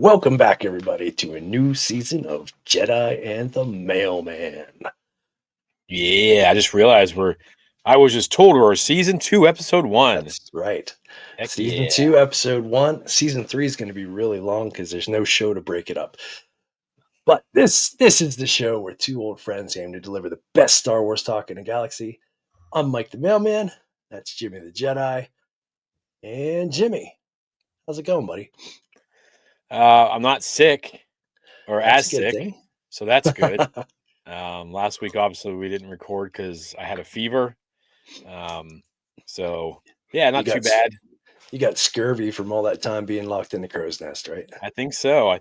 Welcome back, everybody, to a new season of Jedi and the Mailman. Yeah, I just realized I was just told we're season 2, episode 1. That's right. Heck Season yeah. 2, episode 1. Season 3 is going to be really long because there's no show to break it up. But this is the show where two old friends aim to deliver the best Star Wars talk in the galaxy. I'm Mike the Mailman. That's Jimmy the Jedi. And Jimmy, how's it going, buddy? I'm not sick or That's as a good sick, thing. so that's good. Last week, obviously, we didn't record because I had a fever. So, yeah, not too bad. You got scurvy from all that time being locked in the crow's nest, right? I think so.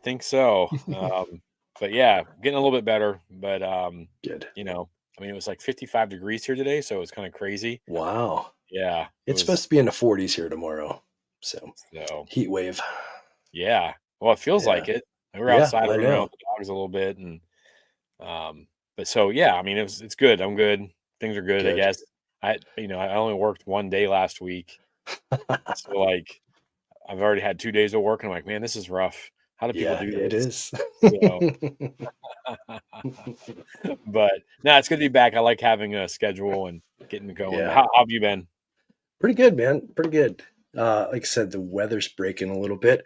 But yeah, getting a little bit better. But, Good. it was like 55 degrees here today, so it was kind of crazy. Wow. Yeah. It's supposed to be in the 40s here tomorrow. So heat wave. Yeah. Well, it feels like it. We were outside running around with the dogs a little bit, and but so yeah, it's good. I'm good. Things are good, I guess. I only worked one day last week, so like I've already had 2 days of work, and I'm like, man, this is rough. How do people do this? It is. But no, it's good to be back. I like having a schedule and getting going. Yeah. How have you been? Pretty good, man. Pretty good. Like I said, the weather's breaking a little bit.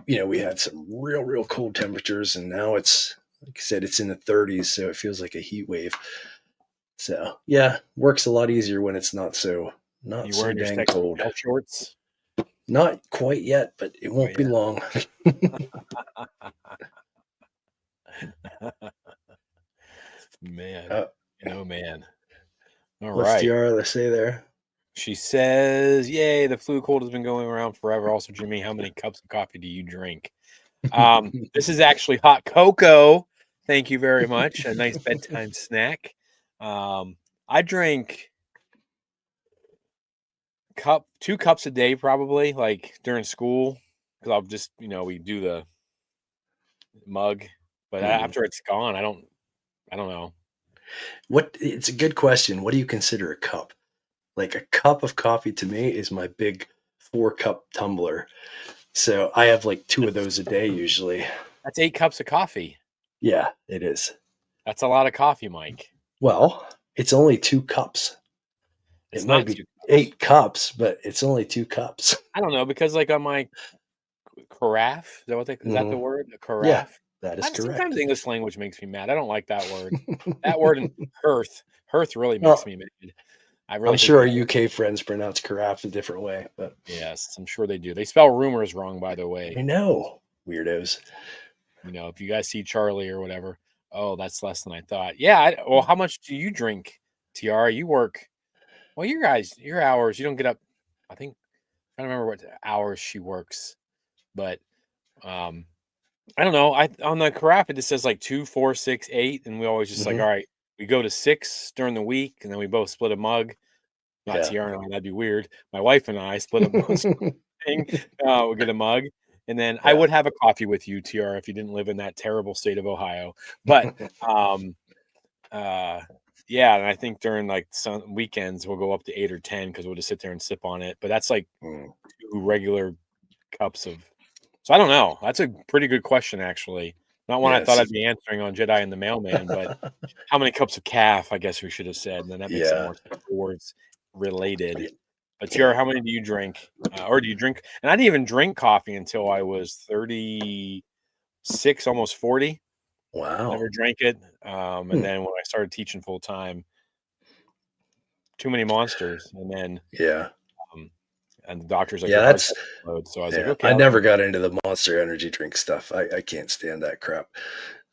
We had some real cold temperatures, and now it's, like I said, it's in the 30s, so it feels like a heat wave. So yeah, works a lot easier when it's not so Wearing your dang cold. Shorts? Not quite yet, but it won't be long. Man, man. All What's right. Tiara to say there? She says, yay, the flu cold has been going around forever. Also, Jimmy, how many cups of coffee do you drink? This is actually hot cocoa. Thank you very much. A nice bedtime snack. I drink 2 cups a day, probably, like during school, because I'll just, we do the mug. But after it's gone, I don't know. It's a good question. What do you consider a cup? Like a cup of coffee to me is my big 4-cup tumbler. So I have like 2 of those a day usually. That's 8 cups of coffee. Yeah, it is. That's a lot of coffee, Mike. Well, it's only 2 cups. It might be 8 cups, but it's only 2 cups. I don't know, because like on my carafe, is that the word? A carafe? Yeah, that is correct. Sometimes English language makes me mad. I don't like that word. That word and hearth really makes me mad. I'm sure our UK friends pronounce carafe a different way, but yes, I'm sure they do. They spell rumors wrong, by the way. I know, weirdos. If you guys see Charlie or whatever, oh, that's less than I thought. Yeah. Well, how much do you drink, Tiara? You work. Well, your hours. You don't get up. I think I don't remember what hours she works, but I don't know. On the carafe it just says like 2, 4, 6, 8, and we always just like, all right, we go to 6 during the week, and then we both split a mug. Not Tiara and I, that'd be weird. My wife and I split a thing. We'll get a mug, and then I would have a coffee with you, Tiara, if you didn't live in that terrible state of Ohio. But yeah, and I think during like some weekends we'll go up to 8 or 10 because we'll just sit there and sip on it. But that's like 2 regular cups of. So I don't know. That's a pretty good question, actually. Not one I thought I'd be answering on Jedi and the Mailman, but how many cups of calf, I guess we should have said. And then that makes it more words related. But Tiara, how many do you drink? Or do you drink? And I didn't even drink coffee until I was 36, almost 40. Wow. Never drank it. And then when I started teaching full time, too many monsters. And then and the doctor's like, that's so I was like, okay. I never got into the Monster Energy drink stuff. I can't stand that crap.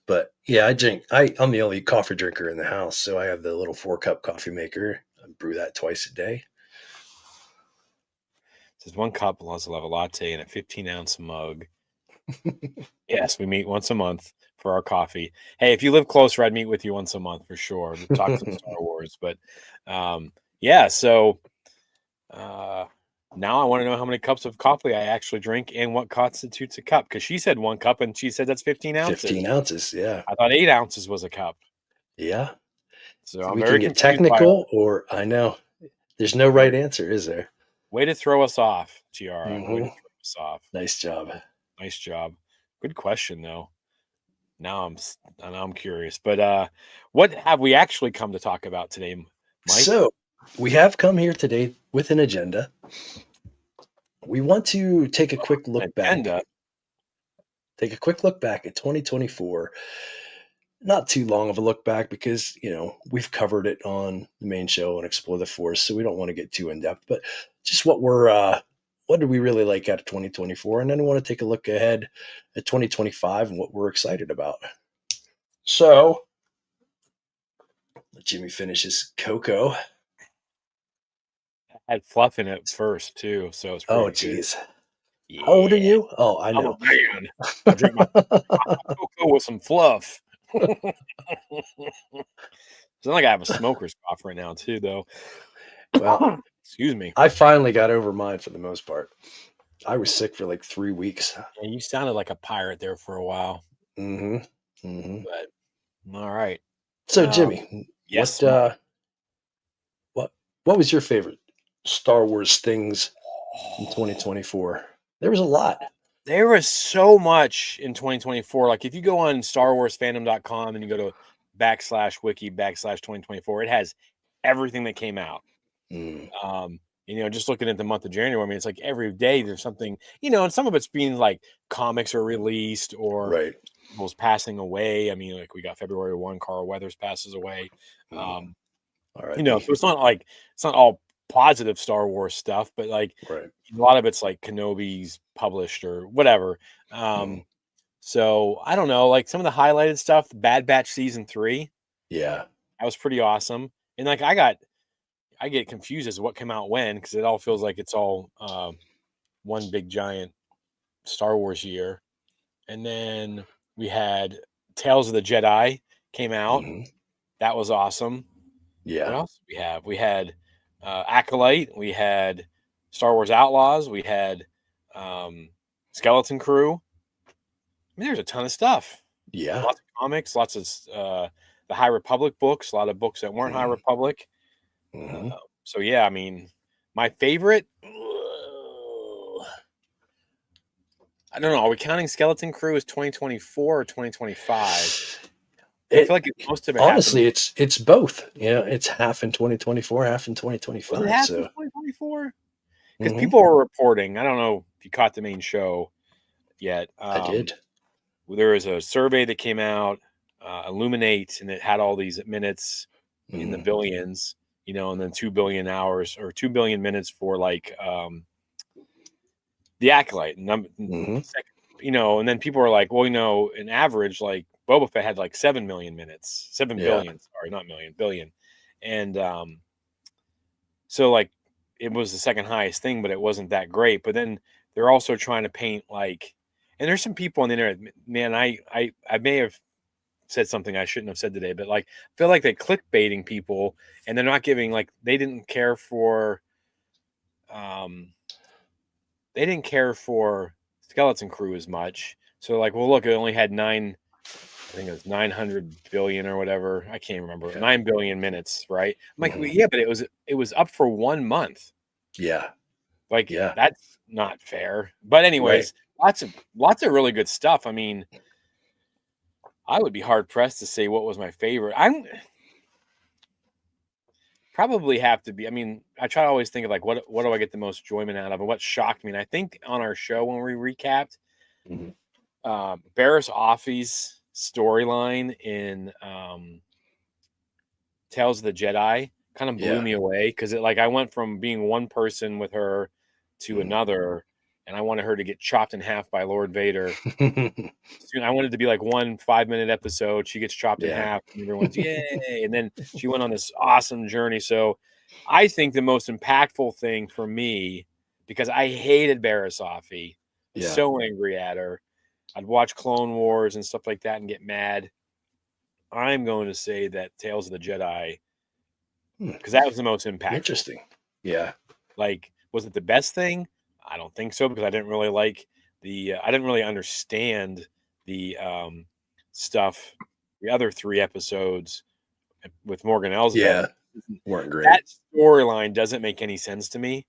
But yeah, I drink. I'm the only coffee drinker in the house, so I have the little 4-cup coffee maker. I brew that twice a day. It says 1 cup lots of lava latte in a 15-ounce mug. Yes, we meet once a month for our coffee. Hey, if you live closer, I'd meet with you once a month for sure to talk some Star Wars. But yeah, so now I want to know how many cups of coffee I actually drink and what constitutes a cup. Because she said 1 cup, and she said that's 15 ounces. 15 ounces, yeah. I thought 8 ounces was a cup. Yeah. So I'm we very can get technical, or I know there's no right answer, is there? Way to throw us off, Tiara. Way to throw us off. Nice job. Nice job. Good question, though. Now I'm curious. But what have we actually come to talk about today, Mike? So we have come here today with an agenda. We want to take a quick An look back. agenda. Take a quick look back at 2024. Not too long of a look back because, we've covered it on the main show and Explore the Force, so we don't want to get too in depth, but just what did we really like out of 2024? And then we want to take a look ahead at 2025 and what we're excited about. So, let Jimmy finish his cocoa. Had fluff in it first too, so it's Oh, pretty good. geez. How old are Yeah, you? Oh, I I'm a know. man. I drink my cocoa with some fluff. It's not like I have a smoker's cough right now, too, though. Well, Excuse me. I finally got over mine for the most part. I was sick for like 3 weeks. Yeah, you sounded like a pirate there for a while, Hmm. Hmm. but all right. So, Um, Jimmy, what yes, Mike. what what was your favorite Star Wars things in 2024? There was a lot. There was so much in 2024. Like if you go on StarWarsFandom.com and you go to /wiki/2024, it has everything that came out. Mm, Just looking at the month of January, I mean, it's like every day there's something, and some of it's being like comics are released or right. people's passing away. I mean, like we got February 1, Carl Weathers passes away. Mm, Um, R.I.P. so it's not all positive Star Wars stuff, but like Right. a lot of it's like Kenobi's published or whatever. Mm, So I don't know, like some of the highlighted stuff, Bad Batch season 3, yeah. that was pretty awesome. And like I get confused as to what came out when because it all feels like it's all one big giant Star Wars year. And then we had Tales of the Jedi came out. Hmm. That was awesome. What Yeah. else did we have? We had Acolyte. We had Star Wars Outlaws. We had Skeleton Crew. I mean, there's a ton of stuff. Yeah. Lots of comics. Lots of the High Republic books. A lot of books that weren't High Mm, Republic. hmm. So yeah, I mean, my favorite. I don't know. Are we counting Skeleton Crew as 2024 or 2025? I feel It like most of it happened. honestly, it's both. It's half in 2024, half in Was it 2025. half in So, 2024? Because hmm, people were reporting. I don't know if you caught the main show yet. I did. There was a survey that came out, Illuminate, and it had all these minutes in the Mm, billions, and then 2 billion hours or 2 billion minutes for like the Acolyte. hmm. And then people were like, well, an average like Boba Fett had like 7 million minutes, seven Yeah. billion, sorry, not million, billion, and so like it was the second highest thing, but it wasn't that great. But then they're also trying to paint like, and there's some people on the internet, man. I may have said something I shouldn't have said today, but like I feel like they're clickbaiting people, and they're not giving like um they didn't care for Skeleton Crew as much. So like, well, look, it only had I think it was 900 billion or whatever. I can't remember. Okay. 9 billion minutes, right? I'm like, well, Hmm. yeah, but it was up for 1 month. Yeah. Like Yeah. that's not fair. But Right. anyways, lots of really good stuff. I mean, I would be hard pressed to say what was my favorite. I'm probably have to be. I mean, I try to always think of like what do I get the most enjoyment out of, and what shocked me. And I think on our show when we recapped, Hmm. Barris Offee's storyline in Tales of the Jedi kind of blew Yeah. me away because I went from being one person with her to Mm. another, and I wanted her to get chopped in half by Lord Vader. Soon, I wanted it to be like 1 5-minute episode. She gets chopped in Yeah. half, and everyone's yay! And then she went on this awesome journey. So, I think the most impactful thing for me, because I hated Barris Offee, was Yeah. so angry at her. I'd watch Clone Wars and stuff like that and get mad. I'm going to say that Tales of the Jedi, Hmm. because that was the most impactful. Interesting. Yeah. Like, was it the best thing? I don't think so because I didn't really like I didn't really understand the stuff, the other 3 episodes with Morgan Elsbeth. Yeah. Weren't great. That storyline doesn't make any sense to me.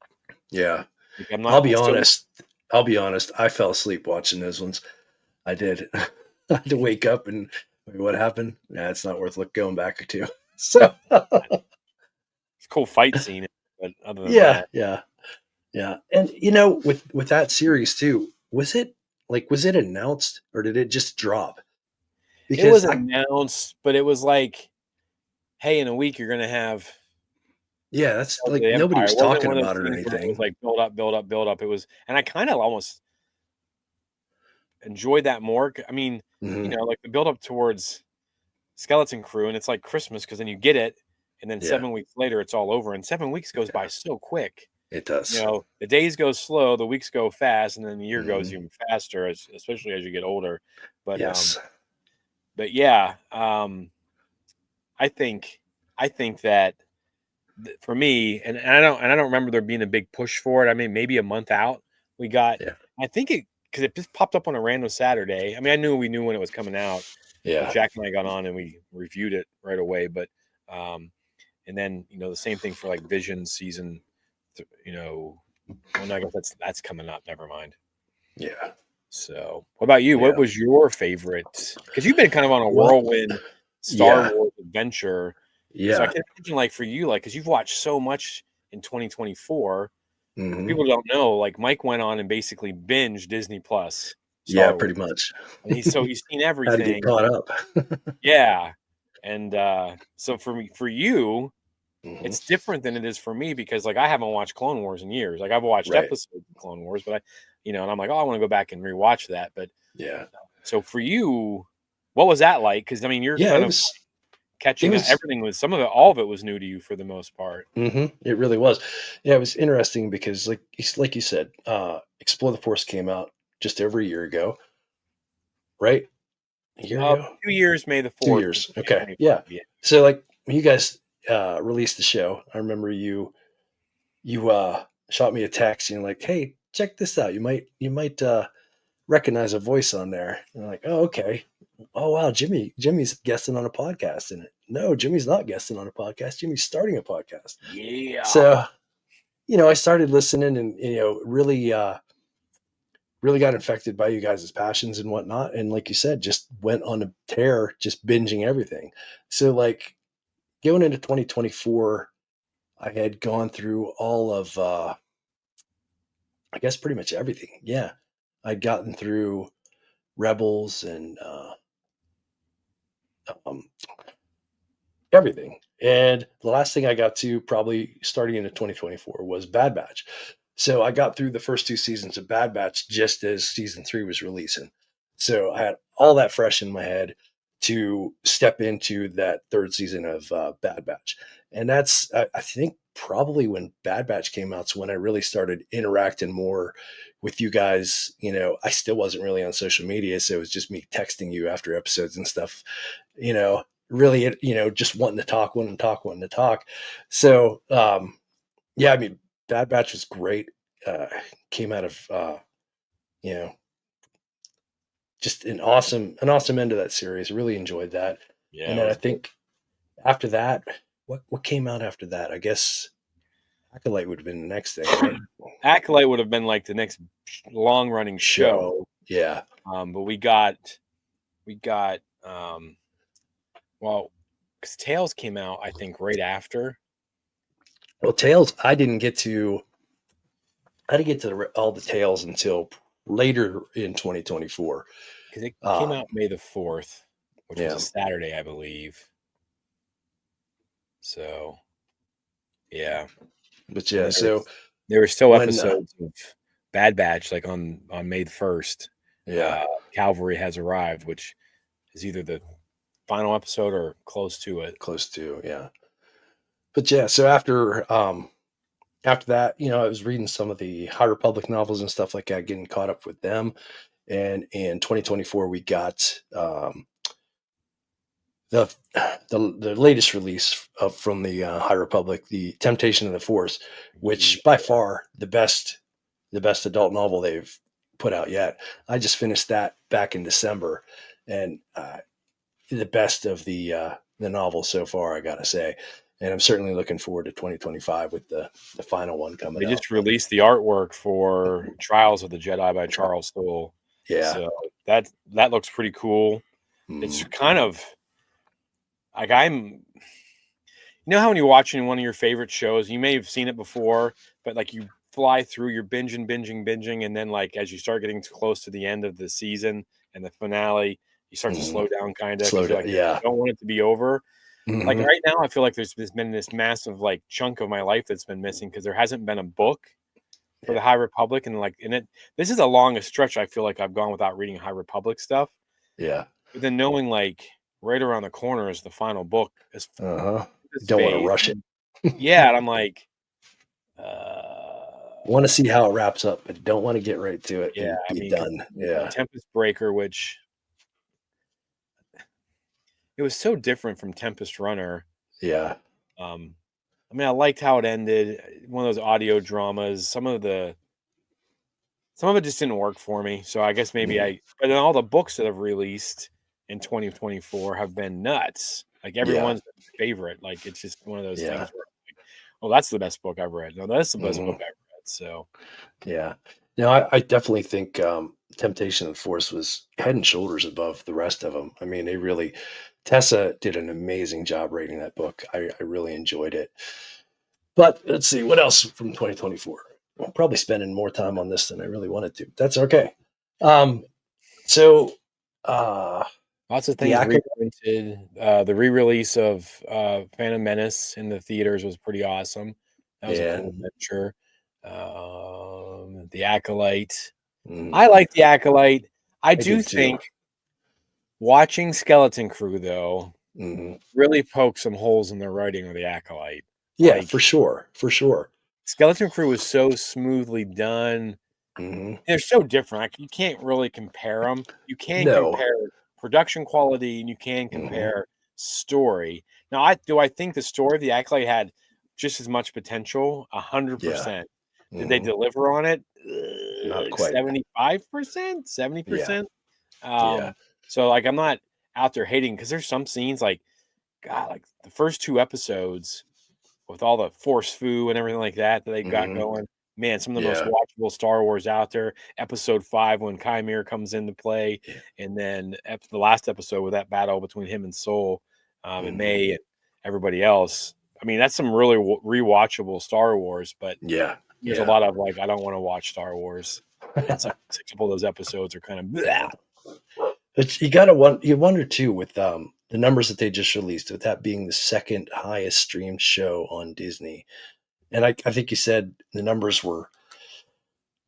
Yeah. Like, I'll I be still, honest. I'll be honest. I fell asleep watching those ones. I did. I had to wake up and what happened? Yeah, it's not worth going back to. So It's a cool fight scene, but other than yeah, that, yeah, yeah. And with that series too, was it announced or did it just drop? it was Because I announced, but it was like, hey, in a week you're gonna have yeah, that's like the nobody Empire. was It wasn't talking one of about those it or things where it was anything. like build up, build up, build up. It was, and I kind of almost enjoyed that more. I mean, Hmm. like the build up towards Skeleton Crew, and it's like Christmas because then you get it, and then Yeah, 7 weeks later it's all over, and 7 weeks goes by yeah, so quick. it does. The days go slow, the weeks go fast, and then the year goes Hmm. even faster, especially as you get older. But Yes. yeah, I think I think that for me, and I don't remember there being a big push for it. I mean, maybe a month out, we got. Yeah. I think it because it just popped up on a random Saturday. I mean, we knew when it was coming out. Yeah. Jack and I got on and we reviewed it right away. But and then the same thing for like Vision season. Well, no, I guess that's coming up. Never mind. Yeah. So, what about you? What Yeah. was your favorite? Because you've been kind of on a Well, whirlwind Star yeah. Wars adventure. So I Yeah. can imagine, like for you, like because you've watched so much in 2024. For Hmm. people who don't know, like Mike went on and basically binged Disney Plus Yeah, Star Wars, pretty much. and he's seen Had to get everything. caught up. Yeah, and so for you, Hmm. it's different than it is for me because like I haven't watched Clone Wars in years. Like I've watched Right. episodes of Clone Wars, but and I'm like, oh, I want to go back and rewatch that. But Yeah. so for you, what was that like? Because I mean, you're Yeah, kind of it catching up. was Everything was all of it was new to you for the most part. it really was. Yeah, it was interesting because like you said, Explore the Force came out just over a year ago, right? A year ago? 2 years, May the 2 4th, years. Okay. 2025. Yeah. Yeah. So like when you guys released the show, I remember you shot me a text and you're like, "Hey, check this out. You might recognize a voice on there." And I'm like, "Oh, okay. Oh wow, Jimmy's guesting on a podcast." And no, Jimmy's not guesting on a podcast. Jimmy's starting a podcast. Yeah. So, I started listening and really got infected by you guys' passions and whatnot. And like you said, just went on a tear, just binging everything. So like going into 2024, I had gone through all of I guess pretty much everything. Yeah. I'd gotten through Rebels and um, everything. And the last thing I got to probably starting into 2024 was Bad Batch. So I got through the first two seasons of Bad Batch just as season three was releasing. So I had all that fresh in my head to step into that third season of Bad Batch. And I think, probably when Bad Batch came out, so when I really started interacting more with you guys. I still wasn't really on social media. So it was just me texting you after episodes and stuff, really, just wanting to talk. So, yeah, I mean, Bad Batch was great. Uh, Came out of, you know, just an awesome end to that series. Really enjoyed that. Yeah, And it then I was good. think after that, what came out after that? I guess Acolyte would have been the next thing, right? Acolyte would have been like the next long running Show. show. Yeah. But we got well, because Tales came out, I think, right after. Well, Tales, I didn't get to all the Tales until later in 2024. Because it came Um, out May the 4th, which was a yeah, Saturday, I believe. So yeah. but And yeah, then so there were still when episodes of Bad Batch, like on May the 1st. yeah, Calvary has arrived, which is either the final episode or close to it. close to, yeah. But yeah, so after that, I was reading some of the High Republic novels and stuff like that, getting caught up with them. And in 2024, we got the the latest release from the High Republic, the Temptation of the Force, Yeah. which by far the best adult novel they've put out yet. I just finished that back in December, and the best of the novels so far, I gotta say. And I'm certainly looking forward to 2025 with the final one coming They out. just released the artwork for Trials of the Jedi by Try- Charles Soule. Yeah, So that looks pretty cool. It's kind of like you know how when you're watching one of your favorite shows, you may have seen it before, but like you fly through, you're binging, and then like as you start getting close to the end of the season and the finale, you start to slow down kind of because Slow you're down. like, you Yeah. don't want it to be over. Like Mm-hmm. right now, I feel like there's been this massive like chunk of my life that's been missing because there hasn't been a book for the Yeah. High Republic, and like this is the longest stretch I feel like I've gone without reading High Republic stuff. Yeah. But then knowing like right around the corner is the final book is Uh-huh. this Don't want to phase. rush it. Yeah, and I'm like, Want to see how it wraps up, but don't want to get right to it yeah, and I be mean, done. Yeah. Tempest Breaker, which it was so different from Tempest Runner. Yeah. I mean, I liked how it ended. One of those audio dramas. Some of it just didn't work for me. So I guess maybe but then all the books that have released in 2024 have been nuts. Like Yeah. everyone's favorite. Like it's just one of those Yeah. things where, like, oh, that's the best book I've read. No, that's the best book I've read. So Yeah. No, I definitely think Temptation of the Force was head and shoulders above the rest of them. I mean, Tessa did an amazing job writing that book. I really enjoyed it. But let's see, what else from 2024? I'm probably spending more time on this than I really wanted to. That's okay. Um, so uh lots of the things Acolyte, reprinted. The re-release of Phantom Menace in the theaters was pretty awesome. That was a cool and adventure. The Acolyte. mm, I like the Acolyte. I I do did too. think watching Skeleton Crew though Mhm. really poked some holes in the writing of the Acolyte. Yeah, Like for sure. For sure. Skeleton Crew was so smoothly done. Hmm. They're so different. Like you can't really compare them. You can No. compare production quality and you can Hmm. compare story. Now, I think the story of the Acolyte had just as much potential, Yeah. 100%. Did they Hmm. deliver on it? Not quite. 75%, Yeah. 70%. Yeah. So like I'm not out there hating because there's some scenes like God, like the first two episodes with all the force foo and everything like that they got Hmm. going. Man, some of the most Yeah. watchable Star Wars out there. Episode 5 when Chimera comes into play, Yeah. and then the last episode with that battle between him and Soul, and Hmm. May and everybody else. I mean, that's some really rewatchable Star Wars. But Yeah. there's a Yeah. lot of like, I don't want to watch Star Wars, and so a couple of those episodes are kind of Yeah. bleh. But you wonder too with the numbers that they just released, with that being the second highest streamed show on Disney. And I think you said the numbers were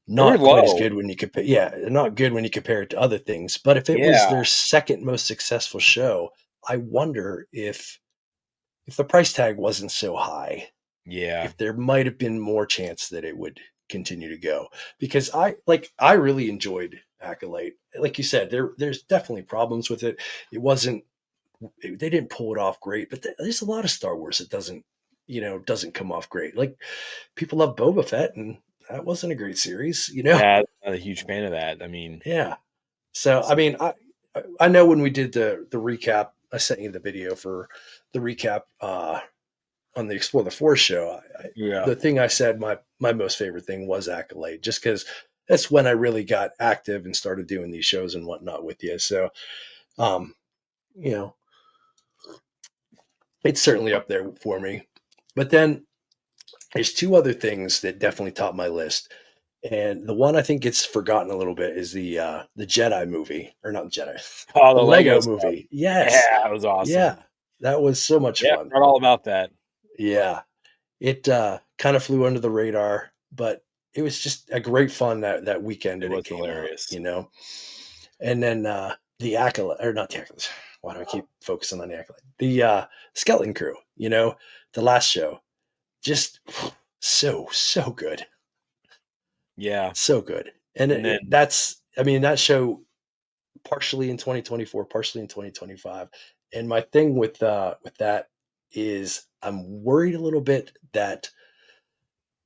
They were not quite as low. good when you compare. Yeah, they're not good when you compare it to other things. But if it was Yeah, their second most successful show, I wonder if the price tag wasn't so high, yeah, if there might have been more chance that it would continue to go. Because I really enjoyed Acolyte. Like you said, there's definitely problems with it. It wasn't they didn't pull it off great, but there's a lot of Star Wars that doesn't come off great. Like people love Boba Fett, and that wasn't a great series. yeah. I'm not a huge fan of that. I mean, Yeah. So I mean, I know when we did the recap, I sent you the video for the recap on the Explore the Force show. yeah. The thing I said my most favorite thing was Acolyte, just because that's when I really got active and started doing these shows and whatnot with you. So, um, you know, it's certainly up there for me. But then there's two other things that definitely top my list. And the one I think gets forgotten a little bit is the Jedi movie, or not Jedi, Oh, the the Lego Lego stuff. movie. Yes, Yeah, it was awesome. yeah, that was so much Yeah, fun. forgot all about that. Yeah, it kind of flew under the radar, but it was just a great fun that weekend It that it was came out. hilarious. And then the Acolyte, or not the Acolyte. Why do I keep focusing on the Acolyte? The Skeleton Crew. The last show, just so good. Yeah, So good. And and then I mean, that show partially in 2024, partially in 2025. And my thing with that is I'm worried a little bit that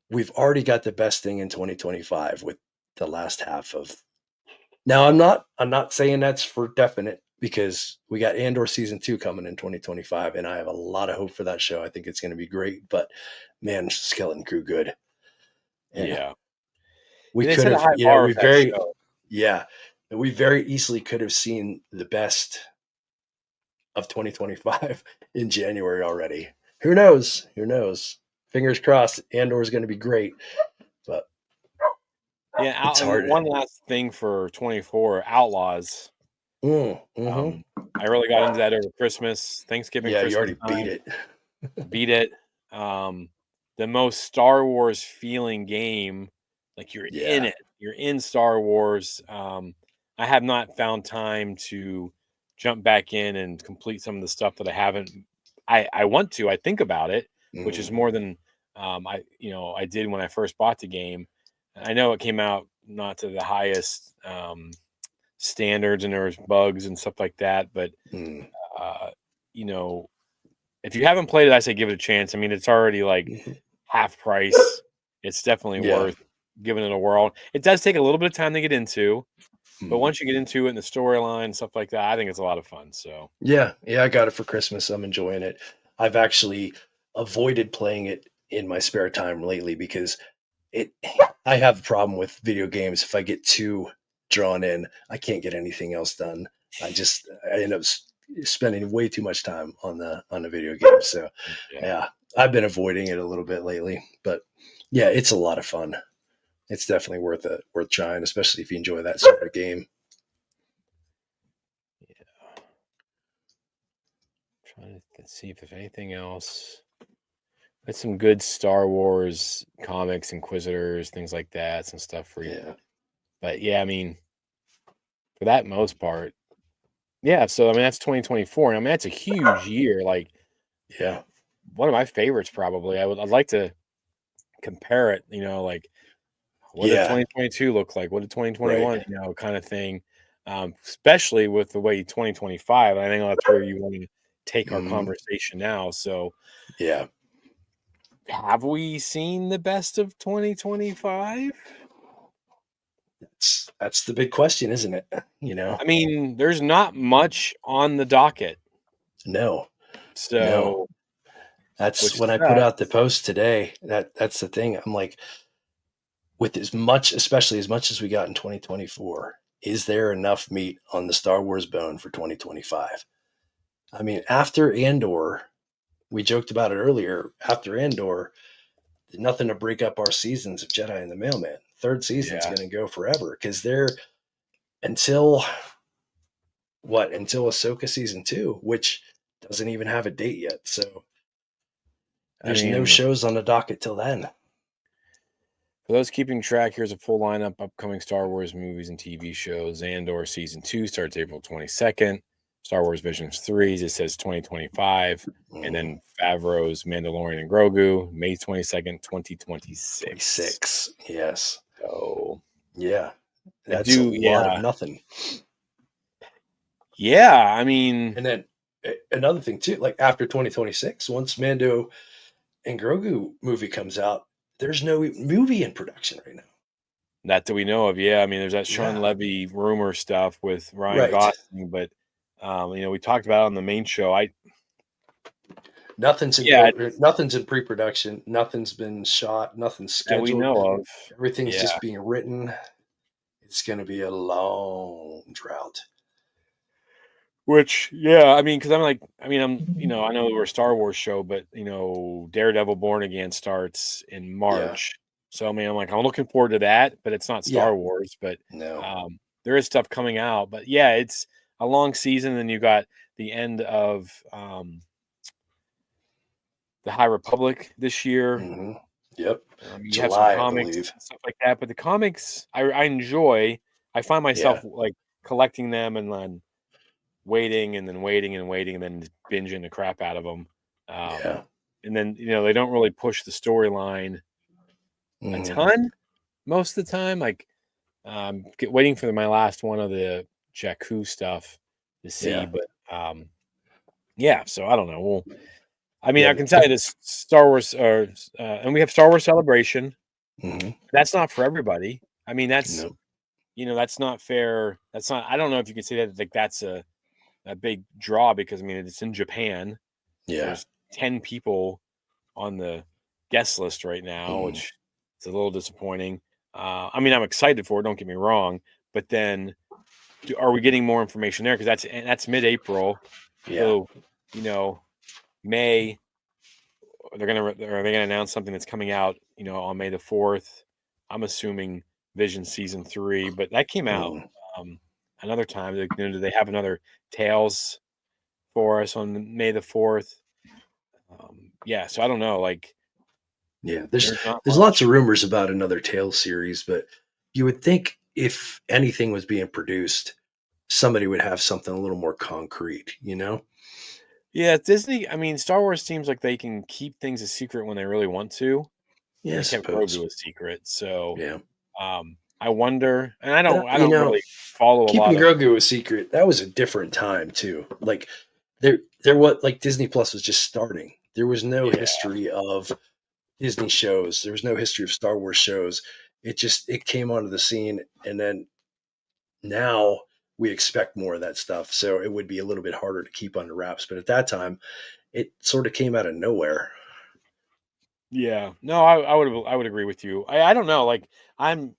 we've already got the best thing in 2025 with the last half of. Now I'm not saying that's for definite, because we got Andor season 2 coming in 2025, and I have a lot of hope for that show. I think it's going to be great, but man, Skeleton Crew good. And yeah, we and they could set a have, high bar we with that very, show. yeah. we very easily could have seen the best of 2025 in January already. Who knows? Who knows? Fingers crossed. Andor is going to be great, but Yeah, it's and hard. one last thing for 24 Outlaws. Mm-hmm. I really got into that over Christmas, Thanksgiving, Yeah, you Christmas already beat time. it. Beat it. The most Star Wars feeling game, like you're in Yeah. it. You're in Star Wars. I have not found time to jump back in and complete some of the stuff that I haven't. I want to. I think about it, which is Mm-hmm. more than I did when I first bought the game. I know it came out not to the highest standards, and there was bugs and stuff like that. But Mm-hmm. uh, you know, if you haven't played it, I say give it a chance. I mean, it's already like half price. It's definitely Yeah. worth giving it a whirl. It does take a little bit of time to get into, but Mm. once you get into it and the storyline stuff like that, I think it's a lot of fun. So Yeah. Yeah. I got it for Christmas. I'm enjoying it. I've actually avoided playing it in my spare time lately because it I have a problem with video games. If I get too drawn in, I can't get anything else done. I end up spending way too much time on the video game. So yeah, yeah, I've been avoiding it a little bit lately, but yeah, it's a lot of fun. It's definitely worth trying, especially if you enjoy that sort of game. yeah. Trying to see if there's anything else. There's some good Star Wars comics, Inquisitors, things like that, some stuff for you. Yeah, But yeah, I mean, for that most part, yeah. So I mean, that's 2024, and I mean that's a huge year. Like yeah, one of my favorites, probably. I'd like to compare it. Like what did yeah. 2022 look like? What did Right. 2021, kind of thing. Especially with the way 2025. I think that's where you want to take our Hmm. conversation now. So, Yeah. have we seen the best of 2025? That's the big question, isn't it? You know, I mean, there's not much on the docket. no, no. So, That's which when I put out the sucks. post today. That's the thing. I'm like, with as much, especially as much as we got in 2024, is there enough meat on the Star Wars bone for 2025? I mean, after Andor, we joked about it earlier. After Andor, nothing to break up our seasons of Jedi and the Mailman. Third season's Yeah. going to go forever because they're until what? Until Ahsoka season two, which doesn't even have a date yet. So I there's no mean, shows on the docket till then. for those keeping track, here's a full lineup upcoming Star Wars movies and TV shows. Andor season 2 starts April 22nd. Star Wars Visions 3, it says 2025. And Mm, then Favreau's Mandalorian and Grogu, May 22nd, 2026. 26. Yes. So Yeah. I That's a do, lot of yeah. nothing. Yeah. I mean, And then another thing too, like after 2026, once Mando and Grogu movie comes out, there's no movie in production right now. not that we know of. Yeah. I mean, there's that Sean Yeah. Levy rumor stuff with Ryan Right. Gosling, but we talked about it on the main show. Yeah, Nothing's in pre-production. Nothing's been shot. Nothing's that we scheduled. know of. Everything's Yeah. just being written. It's going to be a long drought. Which, yeah, I mean, because I know we're a Star Wars show, but Daredevil Born Again starts in Yeah. March. So I mean, I'm looking forward to that, but it's not Yeah. Star Wars. But No. there is stuff coming out. But yeah, it's a long season. And you got the end of the High Republic this year. Hmm. Yep. You have some July, I comics believe. and stuff like that, but the comics I enjoy. I find myself Yeah. like collecting them and then waiting and then waiting and waiting and then just binging the crap out of them. Um, Yeah. and then they don't really push the storyline a Hmm. ton most of the time. Like waiting for my last one of the Jakku stuff to see, Yeah. but yeah. So I don't know. Well, I mean, Yeah. I can tell you this Star Wars, and we have Star Wars Celebration. Hmm. That's not for everybody. I mean, that's No. that's not fair. That's not. I don't know if you can say that like that's a big draw because I mean it's in Japan. Yeah. There's 10 people on the guest list right now, Hmm. which is a little disappointing. I mean, I'm excited for it. Don't get me wrong, but then are we getting more information there? Because that's mid-April. Yeah. So, May, are they gonna announce something that's coming out, on May the 4th? I'm assuming Vision season 3, but that came out another time. Do they have another Tales for us on May the 4th? Yeah, so I don't know. Like, Yeah. there's not There's lots much. of rumors about another Tales series, but you would think if anything was being produced, somebody would have something a little more concrete, you know? Yeah, Disney. I mean, Star Wars seems like they can keep things a secret when they really want to. Yeah, I They kept Grogu suppose. a secret, so Yeah. I wonder. And I And don't. I don't really follow a keeping lot of. Grogu a secret, that was a different time too. Like there was like Disney Plus was just starting. There was no Yeah, history of Disney shows. There was no history of Star Wars shows. It came onto the scene, and then now we expect more of that stuff. So it would be a little bit harder to keep under wraps. But at that time, it sort of came out of nowhere. yeah. No, I would agree with you. I don't know. Like, I'm.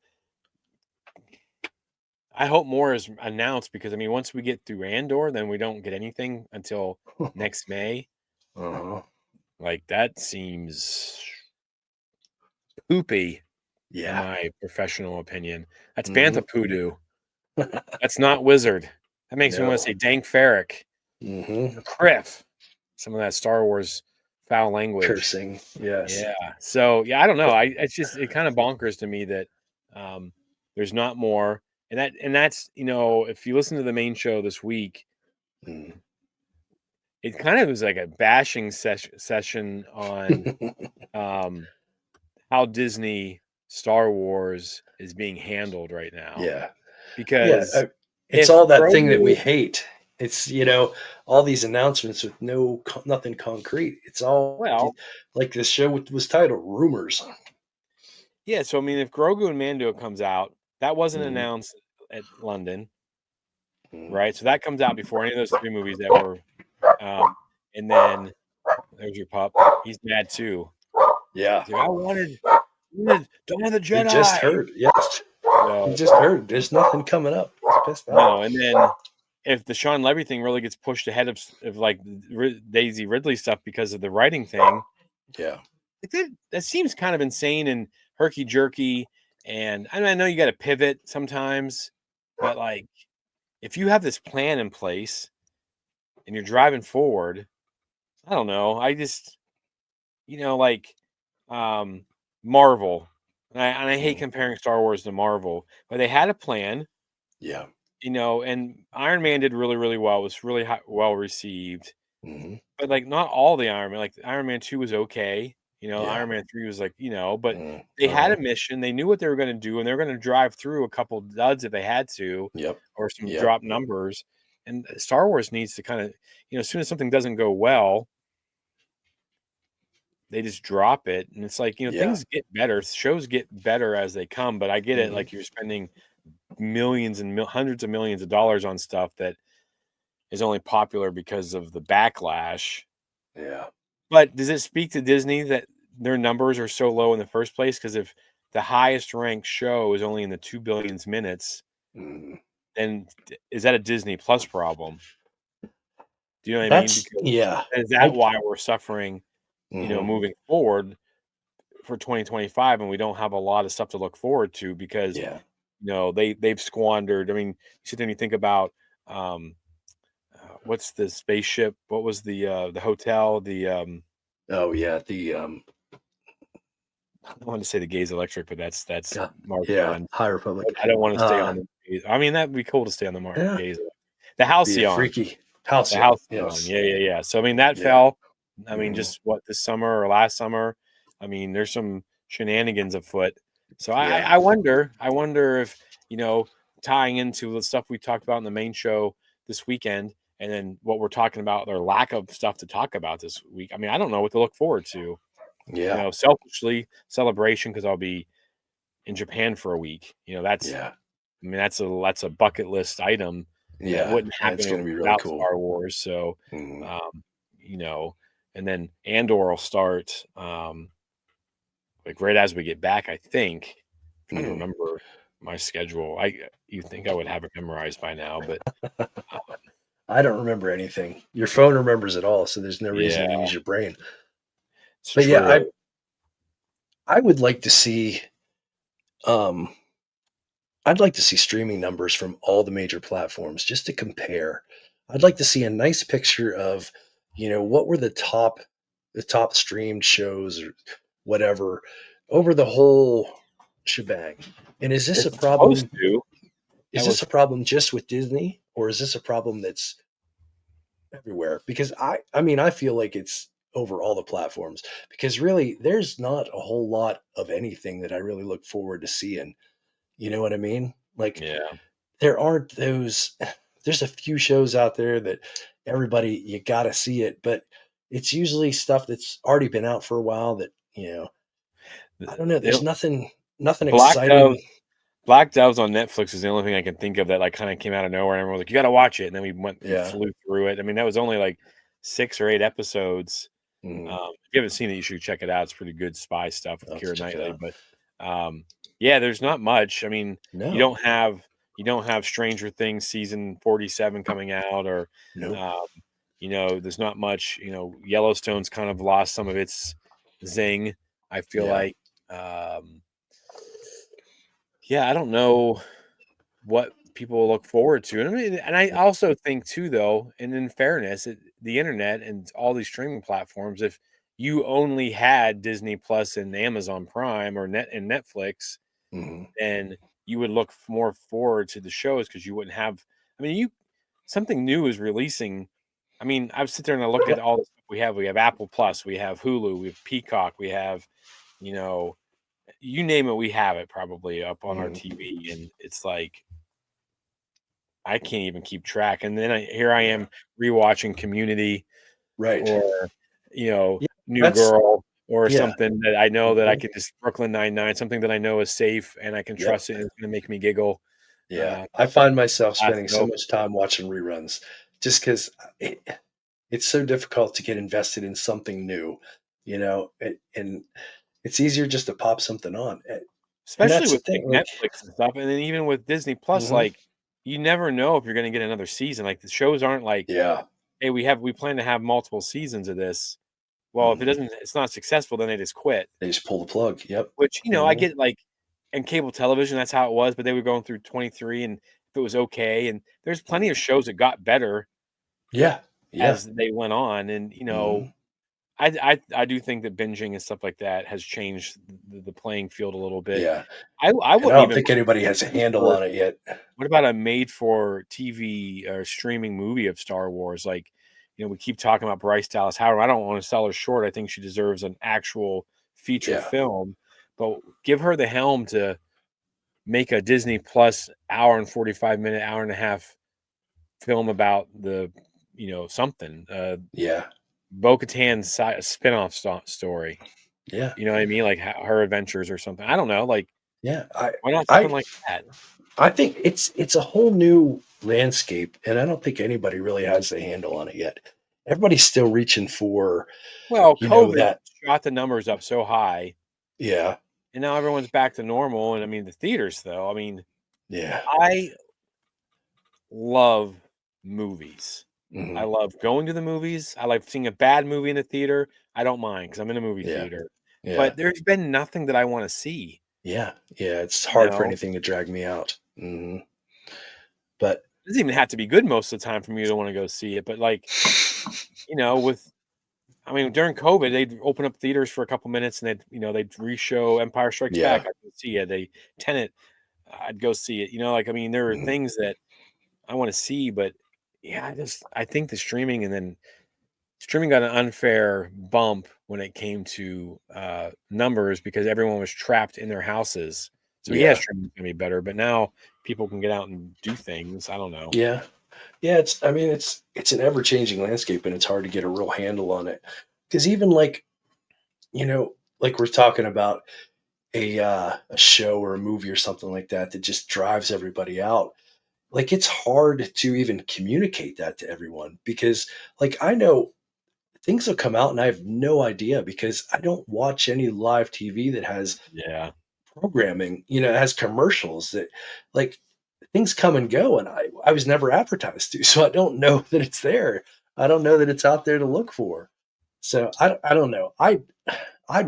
I hope more is announced because I mean, once we get through Andor, then we don't get anything until next May. Uh-huh. Like, that seems poopy, in Yeah. my professional opinion. That's Hmm. Bantha Poodoo. That's not Wizard. That makes me want to No. say Dank Farrik Hmm. or Criff. Some of that Star Wars foul language. Cursing. Yes. Yeah. So yeah, I don't know. It's just it kind of bonkers to me that um, there's not more, and that's if you listen to the main show this week, Mm. it kind of was like a bashing session on um, how Disney Star Wars is being handled right now Yeah. Yeah, because it's if all that thing that we Grogu, hate. It's all these announcements with nothing concrete. It's all well, like this show was titled "Rumors." yeah. So I mean, if Grogu and Mando comes out, that wasn't Mhm, announced at London. mhm. Right? So that comes out before any of those 3 movies that were, and then there's your pup. He's mad too. Yeah, He's like, I wanted Dawn of the he just Jedi. heard. Yes, he So, just heard. There's nothing coming up. He's pissed off. no, and then if the Sean Levy thing really gets pushed ahead of like Daisy Ridley stuff because of the writing thing, Yeah. that seems kind of insane and herky jerky. And I know you got to pivot sometimes, but like if you have this plan in place and you're driving forward, I don't know. I just like um, Marvel, and I hate Mhm. comparing Star Wars to Marvel, but they had a plan, Yeah. and Iron Man did really, really well. It was really well received, Hmm. but like not all the Iron Man. Like Iron Man 2 was okay. Yeah. Iron Man 3 was like, but Mm. they had Uh-huh. a mission. They knew what they were going to do, and they were going to drive through a couple duds if they had to, Yep. or some Yep. drop numbers. And Star Wars needs to kind of, as soon as something doesn't go well, they just drop it, and it's like, Yeah. things get better, shows get better as they come, but I get it, Hmm. like, you're spending millions and hundreds of millions of dollars on stuff that is only popular because of the backlash. Yeah. But does it speak to Disney that their numbers are so low in the first place? Because if the highest ranked show is only in the 2 billions minutes, Hmm. then is that a Disney Plus problem? Do you know what I mean? That's Because yeah. is that I. why we're suffering, Hmm. moving forward for 2025, and we don't have a lot of stuff to look forward to because Yeah. they've squandered. I mean, you sit there and you think about what's the spaceship? What was the hotel? Oh yeah. The I wanted to say the Gaze Electric, but that's yeah. Mark Yeah. Gunn. High Republic. I don't want to stay Uh on the. I mean, that'd be cool to stay on the Mark yeah. Gaze. The Be a Halcyon. freaky The halcyon. Halcyon. Yes. Yeah, yeah, yeah. So I mean, that Yeah. fell. I mean, Hmm. just what, this summer or last summer. I mean, there's some shenanigans afoot. So I, Yeah. I wonder if tying into the stuff we talked about in the main show this weekend, and then what we're talking about, their lack of stuff to talk about this week. I mean, I don't know what to look forward to. Yeah. Selfishly, celebration because I'll be in Japan for a week. That's Yeah. I mean that's a bucket list item that Yeah. wouldn't That's happen gonna be really without cool. Star Wars. So, Mhm. um, and then Andor will start like right as we get back. I think. I'm trying to Mhm. remember. my schedule. You think I would have it memorized by now, but uh, I don't remember anything. Your phone remembers it all, so there's no reason yeah, to use your brain. it's But yeah, true. I would like to see um I'd like to see streaming numbers from all the major platforms just to compare. I'd like to see a nice picture of, what were the top streamed shows or whatever over the whole shebang. And is this a It's supposed problem? to. Is That this was a problem just with Disney, or is this a problem that's everywhere? Because I mean, I feel like it's over all the platforms, because really there's not a whole lot of anything that I really look forward to seeing. You know what I mean? Like, yeah. there aren't those there's a few shows out there that everybody, you got to see it, but it's usually stuff that's already been out for a while that, I don't know, there's The nothing Black Dove exciting. Black Doves on Netflix is the only thing I can think of that, like, kinda came out of nowhere, and everyone was like, "You gotta watch it," and then we Yeah. flew through it. I mean, that was only, like, 6 or 8 episodes. Mhm. If you haven't seen it, you should check it out. It's pretty good spy stuff with I'll have to Keira check it Knightley, out. but, um, yeah, there's not much. I mean, you No. don't have you don't have Stranger Things season 47 coming out, or, Nope. um, there's not much. Yellowstone's kind of lost some of its zing, I feel Yeah. like. Um, yeah, I don't know what people look forward to. And I mean, and I also think too, though, and in fairness, the internet and all these streaming platforms, if you only had Disney Plus and Amazon Prime or Netflix, Mhm. then you would look more forward to the shows because you wouldn't have. I mean, you something new is releasing. I mean, I sit there and I look at all the stuff we have. We have Apple Plus, we have Hulu, we have Peacock, we have, you know, you name it, we have it probably up on our Mhm. TV, and it's like I can't even keep track. And then here I Yeah. am rewatching Community, Right. or Yeah. New That's Girl, or yeah. something that I know that I Mhm. can just Brooklyn Nine-Nine, something that I know is safe and I can Yep. trust it and it's gonna make me giggle. Yeah. Uh, I find myself spending so Lasso. much time watching reruns just because it's so difficult to get invested in something new, and it's easier just to pop something on. And Especially that's the with, like, thing. Like, Netflix and stuff, and then even with Disney Plus, mhm. like, you never know if you're gonna get another season. Like, the shows aren't like, Yeah. "Hey, we plan to have multiple seasons of this." Well, if Mhm. it's not successful, then they just quit. They just pull the plug. Yep. Which, I Mhm. get, like, in cable television, that's how it was, but they were going through 23, and if it was okay, and there's plenty of Mhm. shows that got better Yeah. Yeah. as they went on, and, Mhm. I do think that binging and stuff like that has changed the playing field a little bit. Yeah. I And I wouldn't don't even think anybody has a made handle for on it yet. what about a made for TV or streaming movie of Star Wars? Like, we keep talking about Bryce Dallas Howard. I don't wanna sell her short. I think she deserves an actual feature Yeah. film, but give her the helm to make a Disney Plus hour and 45-minute, hour and a half film about something, Yeah. Bo-Katan's spinoff story. Yeah. You know what I mean? Like her adventures or something. I don't know. Like, Yeah. I why not something I like that? I think it's a whole new landscape, and I don't think anybody really has a handle on it yet. Everybody's still reaching for, Well, COVID that. shot the numbers up so high, Yeah. and now everyone's back to normal. And I mean, the theaters, though. I mean, Yeah. I love movies. I Mhm. love going to the movies. I like seeing a bad movie in the theater. I don't mind because I'm in a movie Yeah. theater. Yeah. But there's been nothing that I want to see. Yeah. Yeah. It's You hard for know, anything to drag me out. But it doesn't even have to be good most of the time for me to want to go see it. But like, with I mean, during COVID, they'd open up theaters for a couple minutes and they'd re-show Empire Strikes Back. yeah. I'd go see it. Tenet, I'd go see it. Like, I mean, there are Mhm. things that I want to see, but yeah, I think the streaming got an unfair bump when it came to numbers because everyone was trapped in their houses. So yeah, Yeah. streaming's gonna be better, but now people can get out and do things. I don't know. Yeah. Yeah, I mean, it's an ever-changing landscape, and it's hard to get a real handle on it. Because even like we're talking about a show or a movie or something like that that just drives everybody out. Like, it's hard to even communicate that to everyone, because, like, I know things will come out and I have no idea because I don't watch any live TV that has Yeah. programming, it has commercials that like things come and go, and I was never advertised to, so I don't know that it's there. I don't know that it's out there to look for. So I don't know. I'd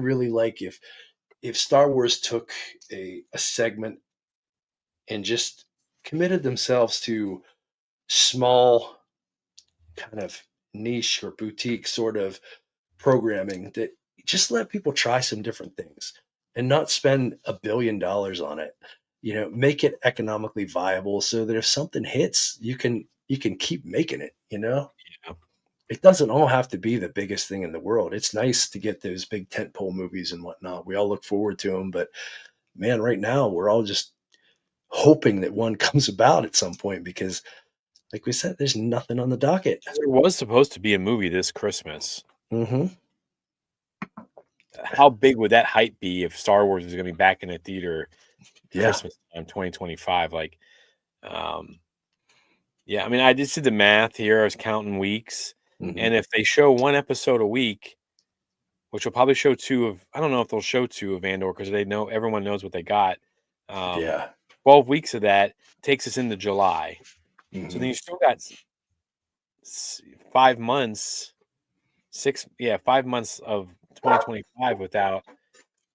really like if Star Wars took a segment and just committed themselves to small kind of niche or boutique sort of programming that just let people try some different things and not spend $1 billion on it. Make it economically viable so that if something hits, you can keep making it. Yeah. It doesn't all have to be the biggest thing in the world. It's nice to get those big tentpole movies and whatnot. We all look forward to them, but man, right now we're all just hoping that one comes about at some point because, like we said, there's nothing on the docket. There was supposed to be a movie this Christmas. Hmm. How big would that hype be if Star Wars is going to be back in the theater Yeah. Christmas time 2025? Like, um, yeah, I mean, I just did the math here. I was counting weeks, Hmm. and if they show one episode a week, which will probably show two of, I don't know if they'll show two of Andor because they know everyone knows what they got. Um, Yeah. 12 weeks of that takes us into July. So then Hmm. you still got 5 months, 5 months of 2025 without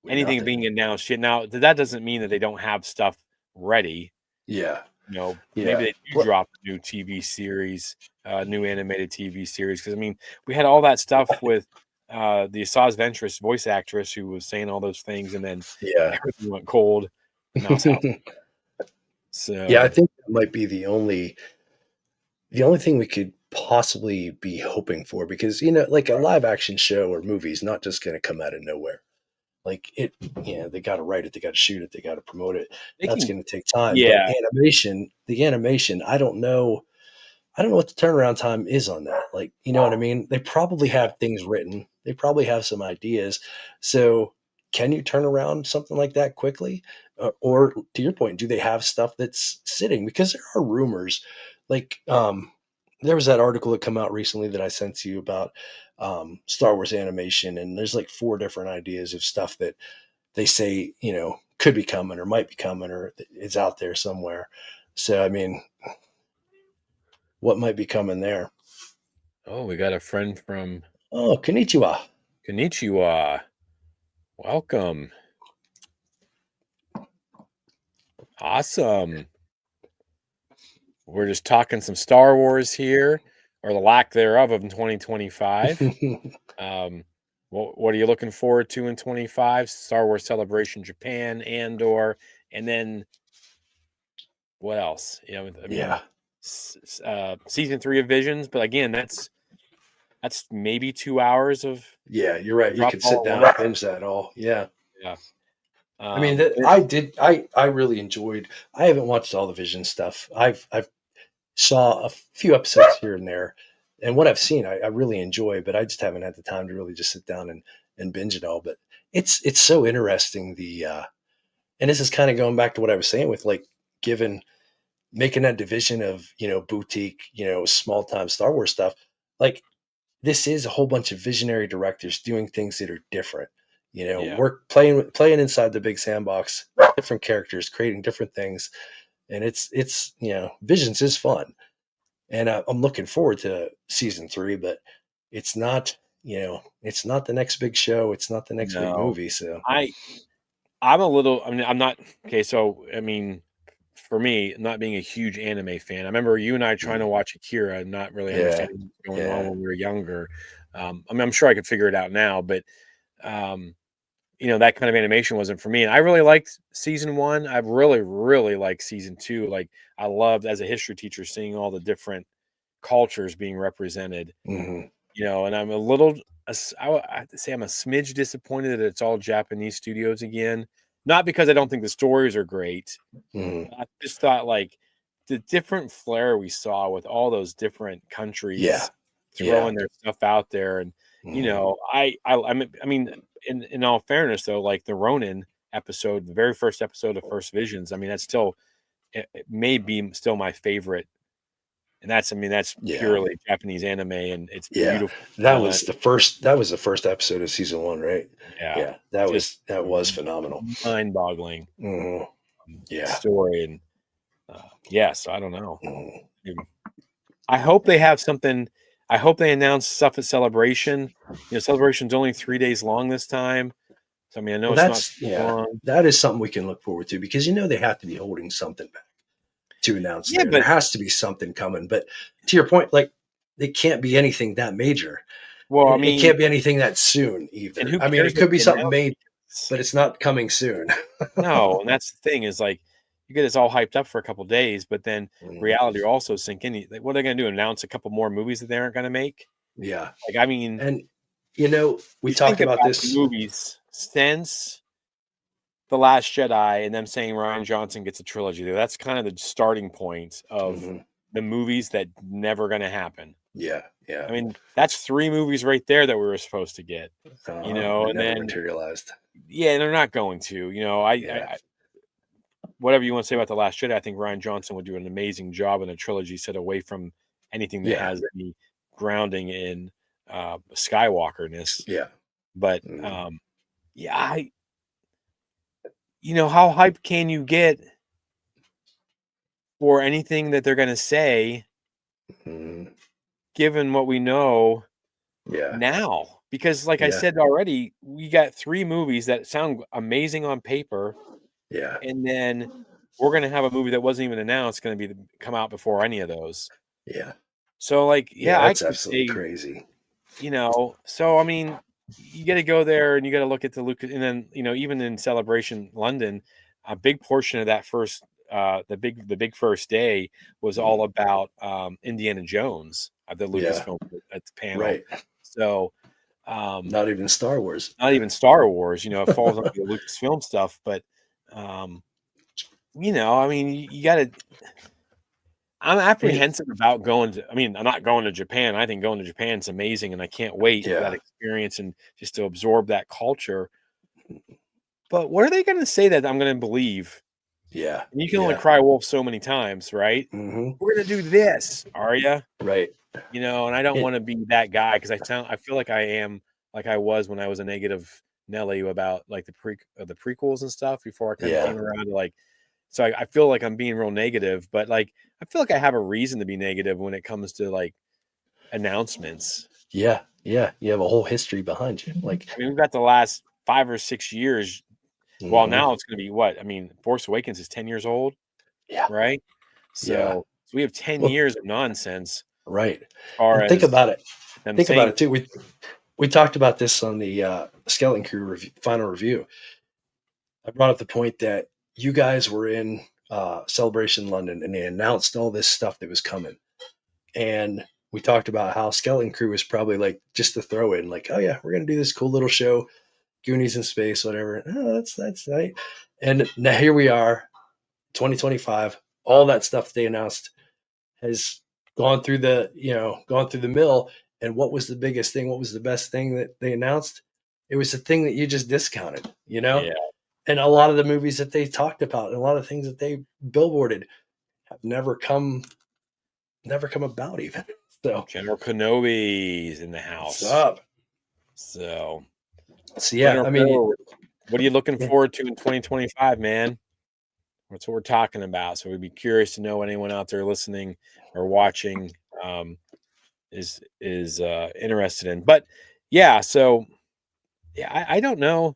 With anything nothing. being announced yet. Now, that doesn't mean that they don't have stuff ready. Yeah. Maybe Yeah. they do drop a new TV series, new animated TV series. Because I mean, we had all that stuff with the Asajj Ventress voice actress who was saying all those things, and then Yeah. everything went cold. Mouse House. Yeah, I So think that might be the only thing we could possibly be hoping for because like a live action show or movie is not just going to come out of nowhere. Like they got to write it, they got to shoot it, they got to promote it. they That's can, going to take time. But yeah, the animation, I don't know what the turnaround time is on that. Like, you know what I mean? They probably yeah, have things written. They probably have some ideas. So, can you turn around something like that quickly? Or to your point, do they have stuff that's sitting? Because there are rumors. Like, there was that article that come out recently that I sent to you about Star Wars animation, and there's like four different ideas of stuff that they say could be coming or might be coming or is out there somewhere. So, I mean, what might be coming there? Oh, we got a friend from Oh, konnichiwa. Konnichiwa. Welcome. Awesome. We're just talking some Star Wars here, or the lack thereof in 2025. What are you looking forward to in 25? Star Wars Celebration Japan, Andor, and then what else? I mean, Yeah. season 3 of Visions, but again, that's maybe 2 hours of Yeah, you're right. You drop could sit all at down and once. binge that all. Yeah. Yeah. I mean, There- I really enjoyed. I haven't watched all the Vision stuff. I've saw a few episodes here and there, and what I've seen, I really enjoy. But I just haven't had the time to really just sit down and binge it all. But it's so interesting. And this is kind of going back to what I was saying with like given making that division of boutique, small time Star Wars stuff. Like this is a whole bunch of visionary directors doing things that are different. yeah. Work playing inside the big sandbox, different characters, creating different things, and it's Visions is fun, and I'm looking forward to season 3. But it's not it's not the next big show. It's not the next big No. movie. So I I'm a little, I mean, I'm not, okay, so I mean, for me, not being a huge anime fan, I remember you and I trying to mm, watch Akira and not really yeah, understanding what was going on yeah, when we were younger. I mean, I'm sure I could figure it out now, but um, that kind of animation wasn't for me. And I really liked season 1. I really, really liked season 2. Like, I loved as a history teacher seeing all the different cultures being represented. hmm, And I'm a little, I have to say, I'm a smidge disappointed that it's all Japanese studios again. Not because I don't think the stories are great. hmm, I just thought like the different flair we saw with all those different yeah, countries yeah, throwing their stuff out there, and hmm, I mean, in all fairness though, like the Ronin episode, the very first episode of First Visions, I mean, that's still, it may be still my favorite and that's Yeah. purely Japanese anime, and it's Yeah. beautiful That done. was the first episode of season 1, right? Yeah, Yeah. That just was that was phenomenal. mind-boggling Mhm. Yeah. story, and yeah. So I don't know. Mhm. I hope they have something. I hope they announce stuff at Celebration. Celebration's only 3 days long this time. So I mean, I know Well, it's not that's super yeah. long. That is something we can look forward to because they have to be holding something back to announce Yeah, there. There but has to be something coming. But to your point, like it can't be anything that major. well, And I it mean, can't be anything that soon and either. who I mean, cares it what could be they something announce? made, Because but it's not coming soon. no, and that's the thing is like you get us all hyped up for a couple days, but then Mm, reality will also sink in. Like, what are they going to do? Announce a couple more movies that they aren't going to make? yeah. Like, I mean, And we you think talked about about the this. movies since The Last Jedi and them saying Ryan Johnson gets a trilogy there. That's kind of the starting point of Mhm. the movies that never going to happen. Yeah, yeah. I mean, that's 3 movies right there that we were supposed to get, That and never then materialized. yeah, they're not going to. Yeah, Whatever you want to say about The Last Jedi, I think Ryan Johnson would do an amazing job in a trilogy set away from anything that yeah, has any grounding in Skywalkerness. yeah. But Mhm. yeah, how hyped can you get for anything that they're going to say, Mhm. given what we know Yeah, now? Because, like I yeah, said already, we got 3 movies that sound amazing on paper, yeah, and then we're going to have a movie that wasn't even announced going to be come out before any of those. yeah, So, like, yeah. yeah, I That's can absolutely say, crazy. so I mean, you got to go there and you got to look at the Lucas, and then even in Celebration London, a big portion of that first, the big first day was Mhm. all about Indiana Jones at the Yeah, Lucasfilm at the panel. right. So, um, Not even Star Wars. not even Star Wars, it falls under the Lucasfilm stuff, but um, I mean, you got to. I'm And apprehensive about going to. I mean, I'm not going to Japan. I think going to Japan is amazing, and I can't wait for that yeah, experience and just to absorb that culture. But what are they gonna say that I'm gonna believe? yeah, And you can only yeah. cry wolf so many times, right? Hmm. "We're gonna do this." Are you? Right. And I don't It, wanna be that guy because I feel like I am like I was when I was a negative Nelly about, like, the prequels and stuff before I kinda yeah, came around to, like, so I feel like I'm being real negative, but, like, I feel like I have a reason to be negative when it comes to, like, announcements. yeah, yeah. You have a whole history behind you. Like, I mean, we've got the last 5 or 6 years. Well, mhm. now it's gonna be what? I mean, Force Awakens is 10 years old, Yeah, right? yeah. So we have 10 Well, years of nonsense right. as far And think as about it. them Think about saying it too. We talked about this on the Skeleton Crew final review. I brought up the point that you guys were in Celebration London and they announced all this stuff that was coming. And we talked about how Skeleton Crew was probably like just to throw in, like, oh yeah, we're gonna do this cool little show, Goonies in space, whatever. Oh, that's right. And now here we are, 2025. All that stuff they announced has gone through the mill. And what was the biggest thing? What was the best thing that they announced? It was the thing that you just discounted. yeah, And a lot of the movies that they talked about and a lot of things that they billboarded have never come about even. So General Kenobi's in the what's house. up? So, So I yeah, don't I mean, know. What are you looking yeah, forward to in 2025, man? That's what we're talking about. So we'd be curious to know what anyone out there listening or watching is interested in. But yeah, so yeah, I don't know.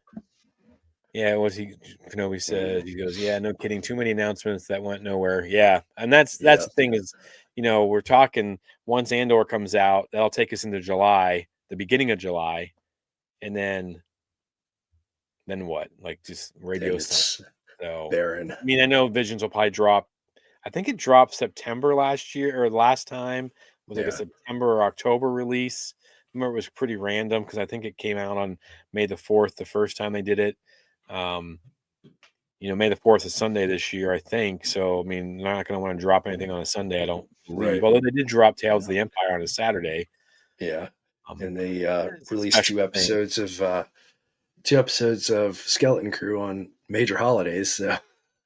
Yeah, what he Kenobi said, mhm, he goes, "Yeah, no kidding, too many announcements that went nowhere." Yeah, and that's yeah, the thing is, we're talking once Andor comes out, that'll take us into July, the beginning of July, and then what? Like just then radio silence. it's So, barren. I mean, I know Visions will probably drop. I think it dropped September last year or last time was like a Yeah, September or October release. I remember it was pretty random because I think it came out on May the 4th the first time they did it. Um, May the 4th is Sunday this year, I think. So, I mean, they're not going to want to drop anything on a Sunday, I don't believe. right. Although they did drop Tales of Yeah, the Empire on a Saturday. yeah. Um, And they it's a released special thing. two episodes of Skeleton Crew on major holidays. So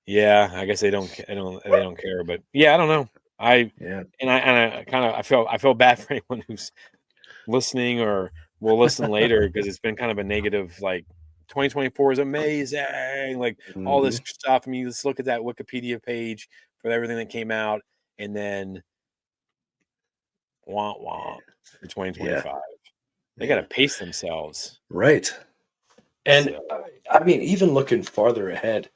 Yeah, I guess they don't care, but yeah, I don't know. I Yeah. and I kind of I feel bad for anyone who's listening or will listen later because it's been kind of a negative like 2024 is amazing, like all Hmm. this stuff. I mean, let's look at that Wikipedia page for everything that came out, and then womp Yeah. womp for Yeah. 2025. They got to Yeah. pace themselves. Right. And So I mean, even looking farther ahead,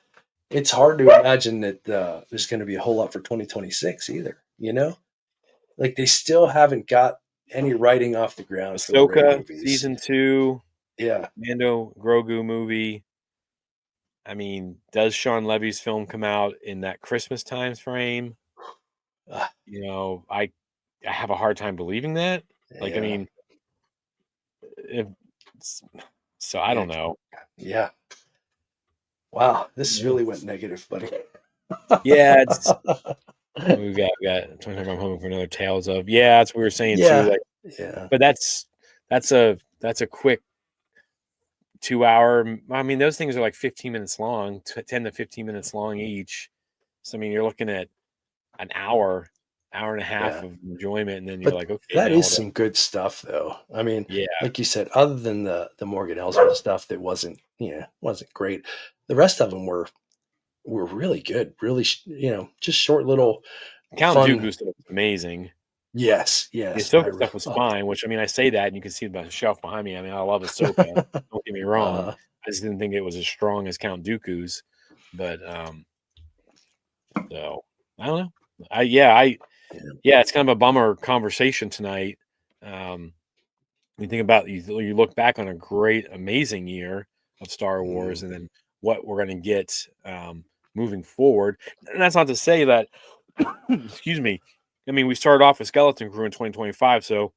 it's hard to imagine that there's going to be a whole lot for 2026 either. Like they still haven't got any writing off the ground for the Ray Ahsoka movies. season 2, Yeah. Mando Grogu movie. I mean, does Sean Levy's film come out in that Christmas times frame? Uh, I have a hard time believing that. Like, I yeah. mean, if so, I Yeah. don't know. Yeah. Wow. This really went negative, buddy. Yeah, it's we got 25 I'm hoping for another Tales of. Yeah, that's what we were saying too. Yeah. Like, Yeah. but that's a quick 2 hour. I mean, those things are like 15 minutes long, 10 to 15 minutes long each. So I mean, you're looking at an hour and a half Yeah. of enjoyment, and then you're But like, okay, that now is what? some good stuff, though. I mean, Yeah, like you said, other than the Morgan Elsbeth stuff that wasn't great, the rest of them were really good. Really, just short little Count fun. Dooku stuff was amazing. Yes, The yes, Ahsoka stuff was fine, which I mean, I say that, and you can see the shelf behind me. I mean, I love Ahsoka. Don't get me wrong. uh, I just didn't think it was as strong as Count Dooku's. But so I don't know. yeah, Yeah, it's kind of a bummer conversation tonight. Um, you think about you look back on a great, amazing year of Star Wars, mm, and then what we're going to get moving forward. And that's not to say that, excuse me. I mean, we started off with Skeleton Crew in 2025, so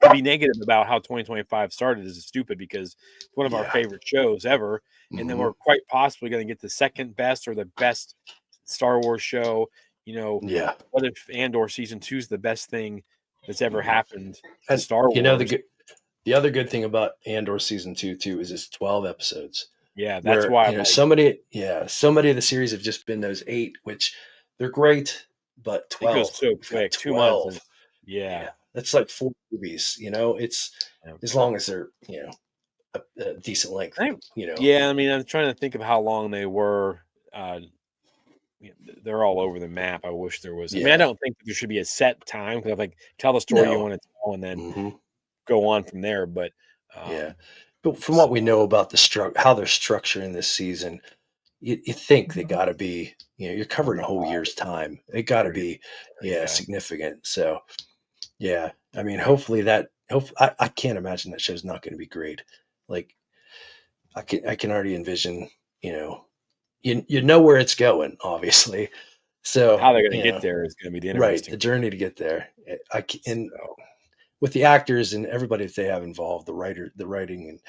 to be negative about how 2025 started is stupid because it's one of our yeah, favorite shows ever, and then hmm we're quite possibly going to get the second best or the best Star Wars show. yeah. What if Andor season 2 is the best thing that's ever Mhm. happened to And Star the Wars? good, the other good thing about Andor season two too is it's 12 episodes. Yeah, that's Where why I'm like, so many of the series have just been those 8, which they're great, but it goes 12, so we've got quick, 2 months, 12. and yeah, Yeah, that's like 4 movies. It's yeah. as long as they're a decent length. I, yeah. I mean, I'm trying to think of how long they were. Uh, they're all over the map. I wish there was. I mean, I Yeah, don't think that there should be a set time because I like tell the story you no, want to tell and then hmm go on from there. But yeah. um, But from what we so know about how they're structuring this season, you think they got to be, you're covering a whole year's time. It got to 30, be, yeah, yeah, significant. So yeah, I mean, hopefully I can't imagine that show's not going to be great. Like I can already envision, you know, you know where it's going, obviously. So how they're going to get there is going to be the right, interesting. the journey to get there. And So with the actors and everybody that they have involved, the writing, and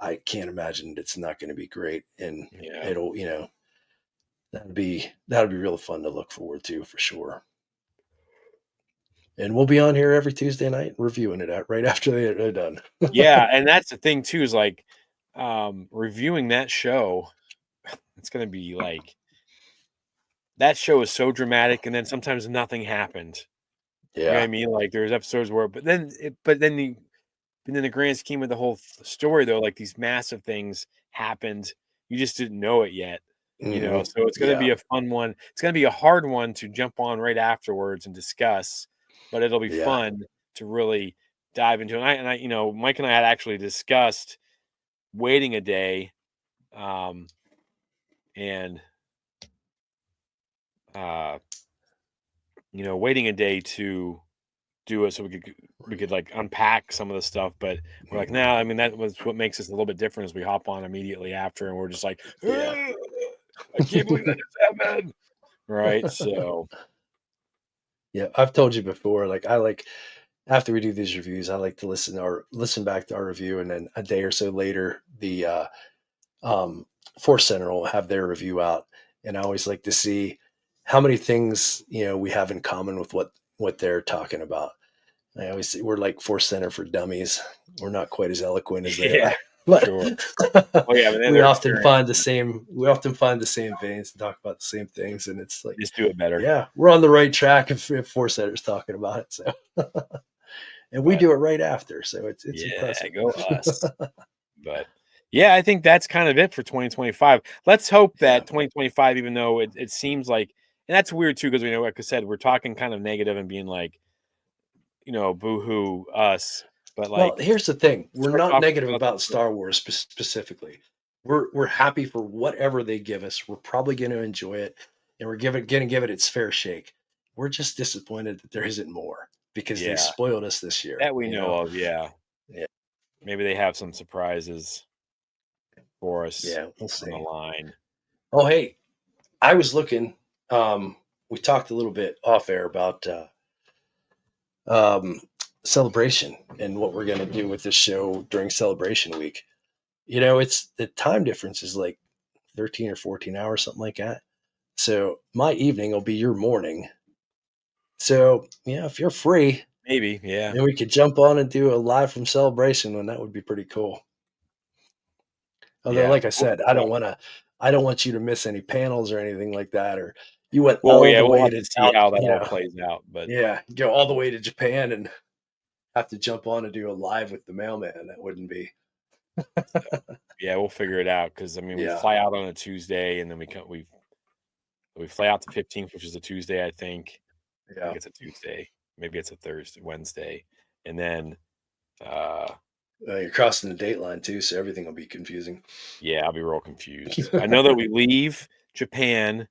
I can't imagine it's not going to be great. And yeah, it'll, that'll be real fun to look forward to for sure. And we'll be on here every Tuesday night reviewing it right after they're done. yeah, and that's the thing too is like reviewing that show. It's going to be like that show is so dramatic, and then sometimes nothing happened. You know what I Yeah. mean? Like there's episodes where, but then the grand scheme of the whole story, though, like these massive things happened. You just didn't know it yet, Hmm. So it's going to Yeah. be a fun one. It's going to be a hard one to jump on right afterwards and discuss, but it'll be Yeah. fun to really dive into. And Mike and I had actually discussed waiting a day, um, and uh, waiting a day to do it so we could like unpack some of the stuff, but we're like, Mhm. nah, I mean that was what makes us a little bit different is we hop on immediately after and we're just like, Yeah. "Ah, I can't believe that just happened." Right. So Yeah. I've told you before, like I like after we do these reviews, I like to listen back to our review, and then a day or so later, the um, Force Center will have their review out, and I always like to see how many things we have in common with what they're talking about. I always say we're like Force Center for dummies. We're not quite as eloquent as they yeah. are. But Sure. Oh yeah, but then we they're often find experienced. we often find the same veins and talk about the same things, and it's like, Just do it better. yeah, we're on the right track if Four Setter's talking about it. So, and we But do it right after, so it's yeah, impressive. go us. But yeah, I think that's kind of it for 2025. Let's hope Yeah. that 2025, even though it seems like, and that's weird too, because we know, like I said, we're talking kind of negative and being like, boo hoo us. But Well, like, here's the thing: we're starts not off negative about 2020. Star Wars specifically. We're happy for whatever they give us. We're probably going to enjoy it, and we're going to give it its fair shake. We're just disappointed that there isn't more because they Yeah, spoiled us this year. that we know of. Yeah, Yeah, maybe they have some surprises for us yeah, we'll on the see. line. Oh, hey, I was looking. We talked a little bit off air about um, celebration and what we're going to do with this show during celebration week. It's the time difference is like 13 or 14 hours, something like that. So my evening will be your morning. So, yeah, if you're free, Maybe, yeah, then we could jump on and do a live from celebration, and that would be pretty cool. Although, yeah. like I said, I don't want you to miss any panels or anything like that, or you went Well, all yeah, the we'll way have to to see how that you all know, plays out. But yeah, go all the way to Japan and have to jump on and do a live with the mailman. That wouldn't be, yeah, we'll figure it out because I mean, we yeah, fly out on a Tuesday and then we fly out the 15th, which is a Tuesday, I think. I yeah. think it's a Tuesday. Maybe it's a Thursday, Wednesday, and then uh You're crossing the date line too, so everything will be confusing. yeah, I'll be real confused. I know that we leave Japan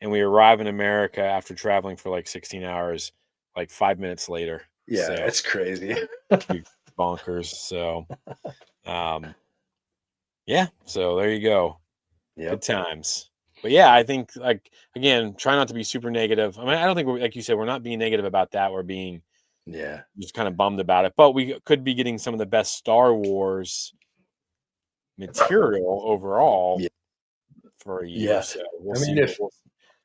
and we arrive in America after traveling for like 16 hours, like 5 minutes later. Yeah, So it's crazy. we bonkers. So um yeah, so there you go. Good Yep. times. But yeah, I think like again, try not to be super negative. I mean, I don't think we're like you said, we're not being negative about that. We're being Yeah. just kind of bummed about it. But we could be getting some of the best Star Wars material overall Yeah. for a year. Yeah. So we'll I mean, see what if we'll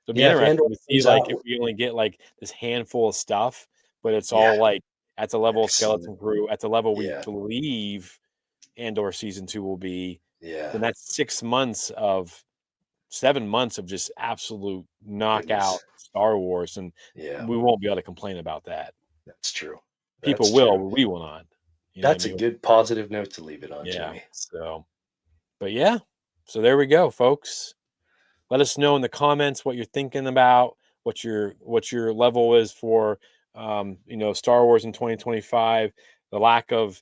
it'll be yeah, if Andor interesting to see comes like out, if we only get like this handful of stuff, but it's yeah, all like at the level of excellent. Skeleton Crew, at the level we Yeah. believe Andor season 2 will be, Yeah. then that's 7 months of just absolute knockout Goodness. Star Wars, and Yeah. we won't be able to complain about that. That's true. People That's will, true. but we will not. You know what I That's a mean? good positive note to leave it on, Yeah. Jimmy. So, but yeah. So there we go, folks. Let us know in the comments what you're thinking about, what your level is for Star Wars in 2025. The lack of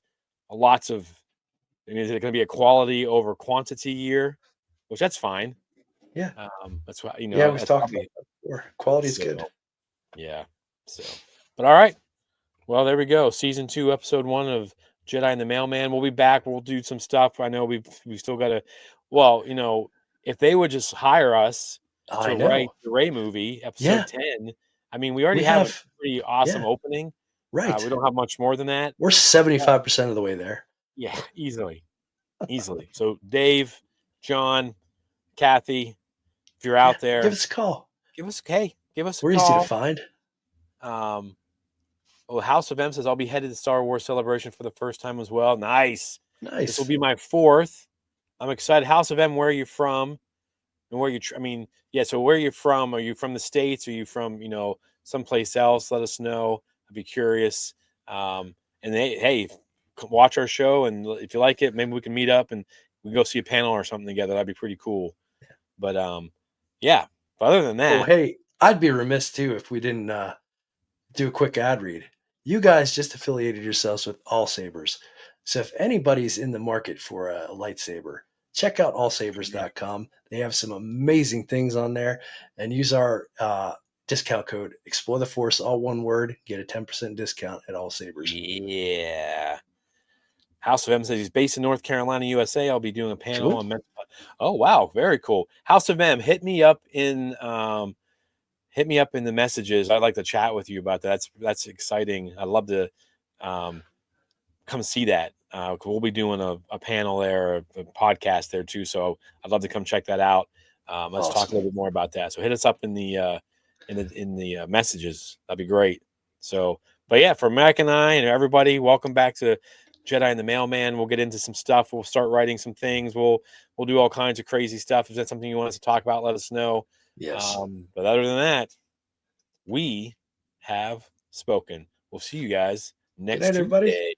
lots of I mean, is it going to be a quality over quantity year, which that's fine. Yeah. That's why Yeah, we've that's talked about probably that before. Quality is good. so. Yeah. So, but all right. Well, there we go. Season 2, episode 1 of Jedi and the Mailman. We'll be back. We'll do some stuff. I know we still got to. Well, if they would just hire us I to write know. the Ray movie, Yeah. episode 10. I mean, we already We have a have, pretty awesome yeah, opening. We right. don't have much more than that. We're 75% of the way there. Yeah, easily, easily. So, Dave, John, Kathy, if you're Yeah. out Give there, us a call. give us a We're easy to call. find. Um, Oh, House of M says I'll be headed to Star Wars Celebration for the first time as well. Nice. This will Nice. be my fourth. I'm excited. House of M, where are you from? And I mean, yeah. So where are you from? Are you from the States? Are you from someplace else? Let us know. I'd be curious. And hey, watch our show, and if you like it, maybe we can meet up and we can go see a panel or something together. That'd be pretty cool. But yeah. But other than Oh, that, hey, I'd be remiss too if we didn't do a quick ad read. You guys just affiliated yourselves with All Sabers. So if anybody's in the market for a lightsaber, check out allsabers.com. They have some amazing things on there, and use our discount code Explore the Force, all one word, get a 10% discount at All Sabers. yeah. House of M says he's based in North Carolina, USA. I'll be doing a panel Cool. on Oh wow, very cool. House of M, hit me up in the messages. I'd like to chat with you about that. That's exciting. I'd love to come see that. We'll be doing a panel there, a podcast there too. So I'd love to come check that out. Let's talk a Awesome. little bit more about that. So hit us up in the messages. That'd be great. So, but yeah, for Mac and I and everybody, welcome back to Jedi and the Mailman. We'll get into some stuff. We'll start writing some things. We'll do all kinds of crazy stuff. If that's something you want us to talk about, let us know. Yes. But other than that, we have spoken. We'll see you guys Good next night, everybody. Tuesday.